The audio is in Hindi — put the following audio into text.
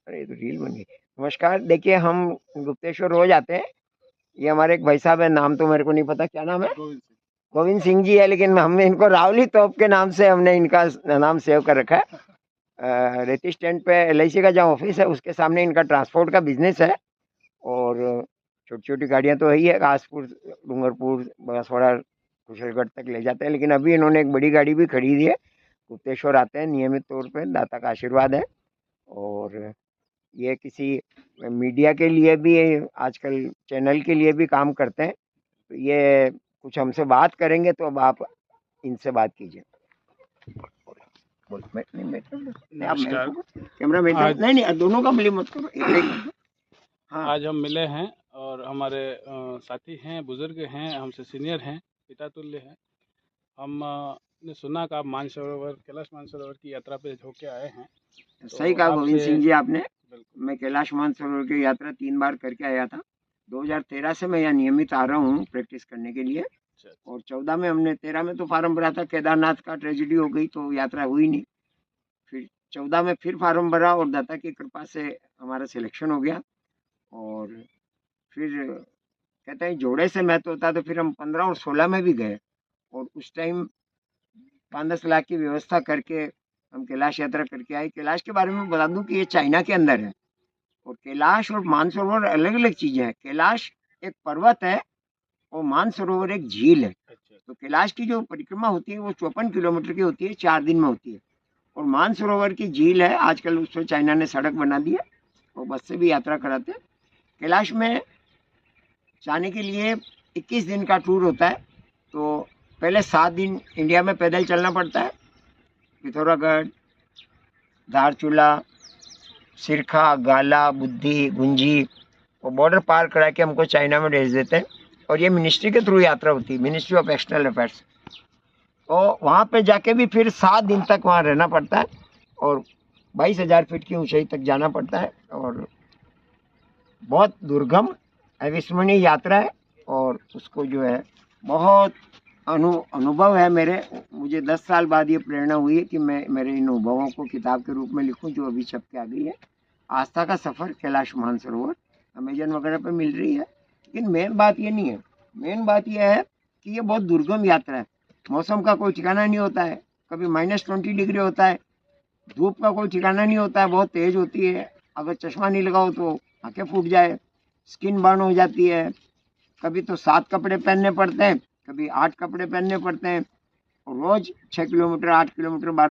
अरे ये तो रील बन गई। नमस्कार, देखिए हम गुप्तेश्वर रोज आते हैं। ये हमारे एक भाई साहब है, नाम तो मेरे को नहीं पता, क्या नाम है? गोविंद सिंह जी है, लेकिन हमने इनको रावली तोप के नाम से हमने इनका नाम सेव कर रखा है। रेती स्टैंड पे LIC का जहाँ ऑफिस है उसके सामने इनका ट्रांसपोर्ट का बिजनेस है। और छोटी छोटी गाड़ियां तो है ही है, घासपुर, डूंगरपुर, बांसवाड़ा, कुशलगढ़ तक ले जाते हैं। लेकिन अभी इन्होंने एक बड़ी गाड़ी भी खरीदी है। गुप्तेश्वर आते हैं नियमित तौर पे, दाता का आशीर्वाद है। और ये किसी मीडिया के लिए भी, आजकल चैनल के लिए भी काम करते हैं। तो ये कुछ हमसे बात करेंगे, तो अब आप इनसे बात कीजिए। नहीं, आप नमस्कार। कैमरा मेरे आज नहीं नहीं, दोनों का मिली मत करो। हाँ, आज हम मिले हैं और हमारे साथी हैं, बुजुर्ग हैं, हमसे सीनियर हैं, पिता तुल्य हैं। हम ने सुना कि आप मानसरोवर, कैलाश मानसरोवर की यात्रा पे होके आए हैं। सही तो कहा गोविंद आपसे सिंह जी आपने। बिल्कुल। मैं कैलाश मानसरोवर की यात्रा 3 बार करके आया था। 2013 से मैं यहाँ नियमित आ रहा हूँ प्रैक्टिस करने के लिए। अच्छा, अच्छा। और 14 में हमने, 13 में तो फार्म भरा था, केदारनाथ का ट्रेजिडी हो गई तो यात्रा हुई नहीं। फिर 14 में फिर फार्म भरा और दाता की कृपा से हमारा सिलेक्शन हो गया। और फिर कहते हैं जोड़े से महत्व होता है, तो फिर हम 15 और 16 में भी गए। और उस टाइम 5-10 लाख की व्यवस्था करके हम कैलाश यात्रा करके आए। कैलाश के बारे में बता दूं कि ये चाइना के अंदर है। और कैलाश और मानसरोवर अलग अलग चीजें हैं। कैलाश एक पर्वत है और मानसरोवर एक झील है। अच्छा, तो कैलाश की जो परिक्रमा होती है वो 54 किलोमीटर की होती है, 4 दिन में होती है। और मानसरोवर की झील है, आजकल उसमें चाइना ने सड़क बना दी है, वो बस से भी यात्रा कराते हैं। कैलाश में जाने के लिए 21 दिन का टूर होता है। तो पहले 7 दिन इंडिया में पैदल चलना पड़ता है। पिथौरागढ़, धारचूला, सिरखा, गाला, बुद्धि, गुंजी, वो बॉर्डर पार करा के हमको चाइना में भेज देते हैं। और ये मिनिस्ट्री के थ्रू यात्रा होती है, मिनिस्ट्री ऑफ एक्सटर्नल अफेयर्स। तो वहाँ पे जाके भी फिर 7 दिन तक वहाँ रहना पड़ता है। और 22,000 फीट की ऊंचाई तक जाना पड़ता है। और बहुत दुर्गम, अविस्मरणीय यात्रा है। और उसको जो है बहुत अनुभव है मेरे। मुझे 10 साल बाद ये प्रेरणा हुई है कि मैं मेरे इन अनुभवों को किताब के रूप में लिखूं, जो अभी छप के आ गई है। आस्था का सफ़र कैलाश मानसरोवर अमेजन वगैरह पे मिल रही है। लेकिन मेन बात ये नहीं है। मेन बात यह है कि ये बहुत दुर्गम यात्रा है। मौसम का कोई ठिकाना नहीं होता है। कभी -20 डिग्री होता है, धूप का कोई ठिकाना नहीं होता है, बहुत तेज होती है। अगर चश्मा नहीं लगाओ तो आंखें फूट जाए, स्किन बर्न हो जाती है। कभी तो 7 कपड़े पहनने पड़ते हैं, कभी 8 कपड़े पहनने पड़ते हैं। और रोज 6 किलोमीटर, 8 किलोमीटर,